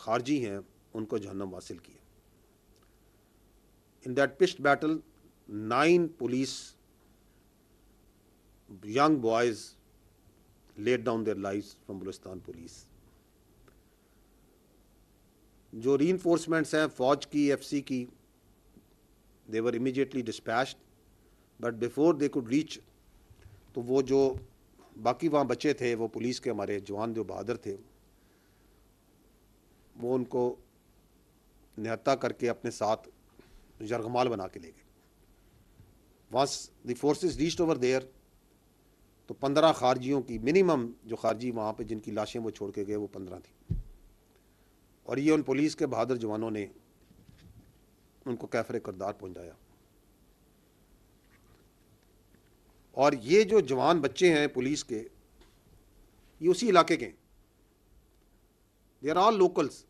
خارجی ہیں ان کو جہنم واصل کیا. In that pitched battle, 9 police young boys laid down their lives from Balochistan police. جو ری انفورسمنٹس ہیں فوج کی ایف سی کی, they were immediately dispatched, but before they could reach, تو وہ جو باقی وہاں بچے تھے وہ پولیس کے ہمارے جوان جو بہادر تھے وہ ان کو نہتا کر کے اپنے ساتھ یرغمال بنا کے لے گئے. once the forces reached over there, تو 15 خارجیوں کی منیمم جو خارجی وہاں پہ جن کی لاشیں وہ چھوڑ کے گئے وہ 15 تھیں, اور یہ ان پولیس کے بہادر جوانوں نے ان کو کیفر کردار پہنچایا. اور یہ جو جوان بچے ہیں پولیس کے یہ اسی علاقے کے ہیں, دے آر آل لوکلس.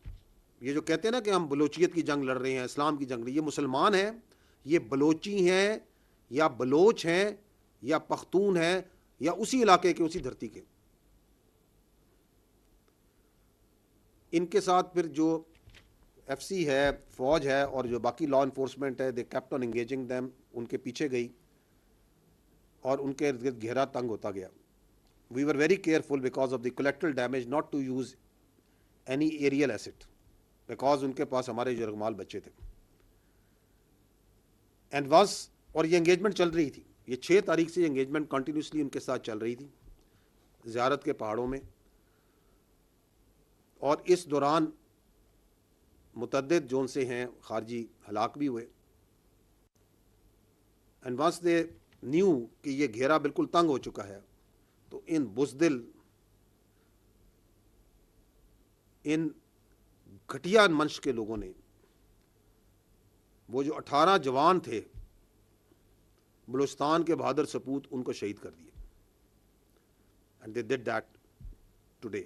یہ جو کہتے ہیں نا کہ ہم بلوچیت کی جنگ لڑ رہے ہیں, اسلام کی جنگ, یہ مسلمان ہیں, یہ بلوچی ہیں یا بلوچ ہیں یا پختون ہیں یا اسی علاقے کے اسی دھرتی کے. ان کے ساتھ پھر جو ایف سی ہے, فوج ہے, اور جو باقی لا انفورسمنٹ ہے, they kept on engaging them, ان کے پیچھے گئی اور ان کے ارد گرد گھیرا تنگ ہوتا گیا. We were very careful because of the collateral damage not to use any aerial asset, because ان کے پاس ہمارے یرغمال بچے تھے. اینڈ واز, اور یہ انگیجمنٹ چل رہی تھی, یہ 6 تاریخ سے انگیجمنٹ کنٹینیوسلی ان کے ساتھ چل رہی تھی زیارت کے پہاڑوں میں, اور اس دوران متعدد جون سے ہیں خارجی ہلاک بھی ہوئے. اینڈ ونس دے نیو کہ یہ گھیرا بالکل تنگ ہو چکا ہے, تو ان بزدل, ان گھٹیا منش کے لوگوں نے وہ جو 18 جوان تھے بلوچستان کے بہادر سپوت, ان کو شہید کر دیے. And they did that today.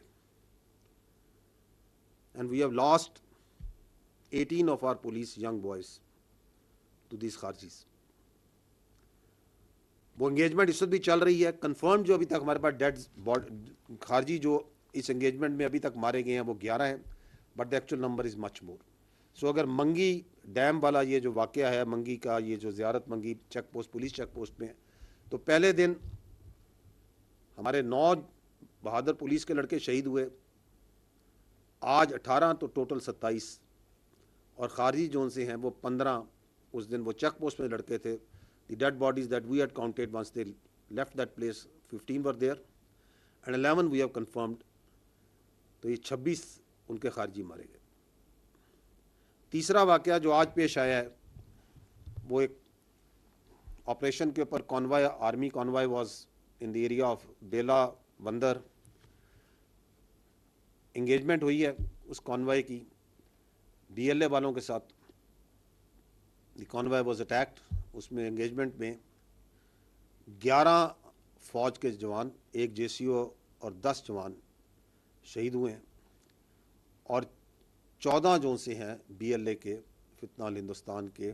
And we have lost 18 of our police young boys to these Kharjis. وہ انگیجمنٹ اس وقت بھی چل رہی ہے. کنفرم جو ابھی تک ہمارے پاس ڈیڈ خارجی جو اس انگیجمنٹ میں ابھی تک مارے گئے ہیں وہ 11 ہیں, but the actual number is much more. So اگر منگی ڈیم والا یہ جو واقعہ ہے, منگی کا یہ جو Ziarat Mangi check post, police check post میں, تو پہلے دن ہمارے 9 بہادر پولیس کے لڑکے شہید ہوئے, آج 18 تو ٹوٹل 27, اور خارجی جون سے ہیں وہ 15. اس دن وہ چیک پوسٹ میں لڑکے تھے. The dead bodies that we had counted once they left that place 15 were there and 11 we have confirmed. تو یہ 26 ان کے خارجی مارے گئے. تیسرا واقعہ جو آج پیش آیا ہے وہ ایک آپریشن کے اوپر convoy, army convoy was in the area of Bela Bandar. Engagement ہوئی ہے اس کانوائے کی ڈی ایل اے والوں کے ساتھ. دی کانوائے واز اٹیکڈ. اس میں انگیجمنٹ میں 11 فوج کے جوان, 1 جے سی او اور 10 جوان شہید ہوئے ہیں, اور 14 جو سے ہیں بی ایل اے کے فتنہ ہندوستان کے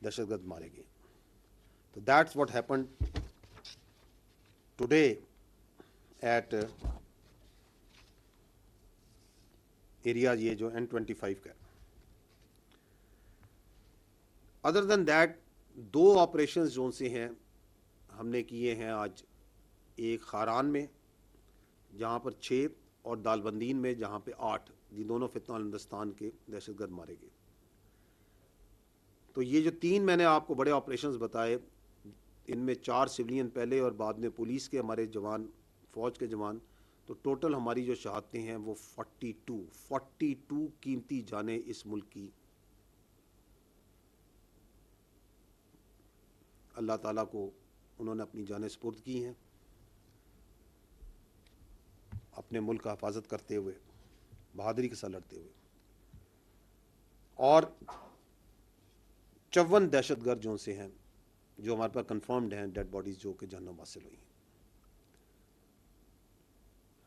دہشت گرد مارے گئے. تو that's what happened today at area یہ جو N25 کا. ادر دین دیٹ 2 آپریشنز جو سے ہیں ہم نے کیے ہیں آج, ایک خاران میں جہاں پر 6 اور دالبندین میں جہاں پہ 8, یہ دونوں فتنہ ہندوستان کے دہشت گرد مارے گئے. تو یہ جو 3 میں نے آپ کو بڑے آپریشنز بتائے, ان میں 4 سویلین پہلے اور بعد میں پولیس کے ہمارے جوان, فوج کے جوان, تو ٹوٹل ہماری جو شہادتیں ہیں وہ 42 قیمتی جانیں اس ملک کی اللہ تعالیٰ کو انہوں نے اپنی جانیں سپرد کی ہیں, اپنے ملک کا حفاظت کرتے ہوئے, بہادری کے ساتھ لڑتے ہوئے. اور 54 دہشت گرد جو سے ہیں جو ہمارے پاس کنفرمڈ ہیں ڈیڈ باڈیز جو کہ جہنم حاصل ہوئی ہیں.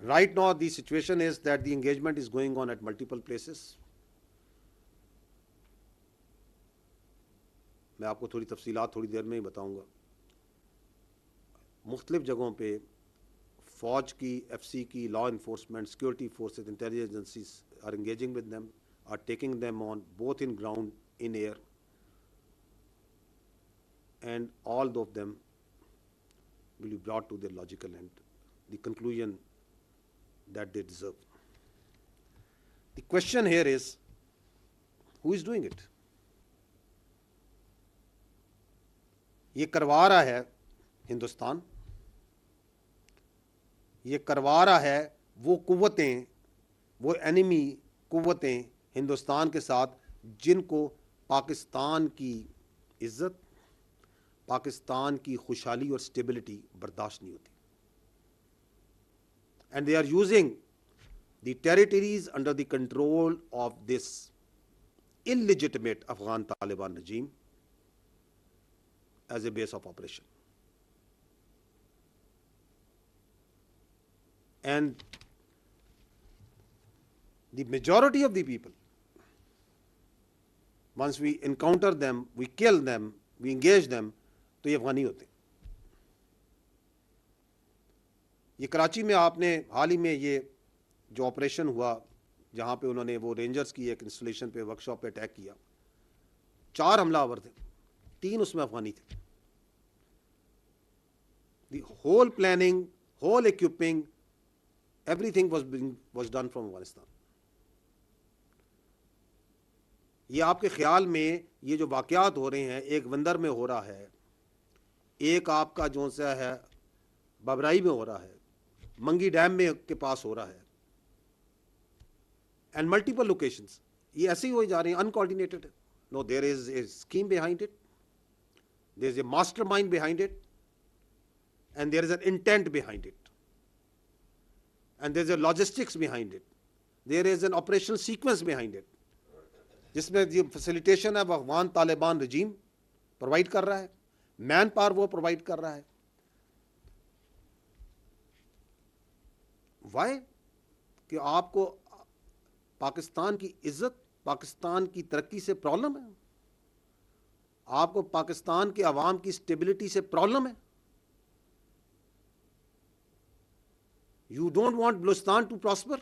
Right now the situation is that the engagement is going on at multiple places. میں آپ کو تھوڑی تفصیلات تھوڑی دیر میں ہی بتاؤں گا. مختلف جگہوں پہ فوج کی, ایف سی کی, law enforcement, security forces, intelligence agencies are engaging with them, are taking them on both in ground, in air, and all of them will be brought to their logical end, the conclusion that they deserve. The question here is, who is doing it? یہ کروا رہا ہے ہندوستان, یہ کروا رہا ہے وہ قوتیں, وہ اینیمی قوتیں ہندوستان کے ساتھ جن کو پاکستان کی عزت, پاکستان کی خوشحالی اور اسٹیبلٹی برداشت نہیں ہوتی. And they are using the territories under the control of this illegitimate Afghan Taliban regime as a base of operation. And the majority of the people, once we encounter them, we kill them, we engage them, تو یہ افغانی ہوتے ہیں. یہ کراچی میں آپ نے حال ہی میں یہ جو آپریشن ہوا جہاں پہ انہوں نے وہ رینجرز کی ایک انسٹالیشن پہ, ورک شاپ پہ اٹیک کیا, 4 حملہ آور تھے, 3 اس میں افغانی تھے. The whole planning, whole equipping, everything was done from Afghanistan. یہ آپ کے خیال میں یہ جو واقعات ہو رہے ہیں, ایک وندر میں ہو رہا ہے, ایک آپ کا جو سا ہے ببرائی میں ہو رہا ہے, منگی ڈیم میں کے پاس ہو رہا ہے, اینڈ ملٹیپل لوکیشنز, یہ ایسے ہی ہوئے جا رہے ہیں, uncoordinated. No, there is a scheme behind it, there is a mastermind behind it, and there is an intent behind it, and there is a logistics behind it, there is an operational sequence behind it, جس میں یہ facilitation ہے وہ افغان طالبان رجیم provide کر رہا ہے, man power وہ provide کر رہا ہے. وائی؟ کہ آپ کو پاکستان کی عزت, پاکستان کی ترقی سے پرابلم ہے, آپ کو پاکستان کے عوام کی اسٹیبلٹی سے پرابلم ہے. You don't want Balochistan to prosper?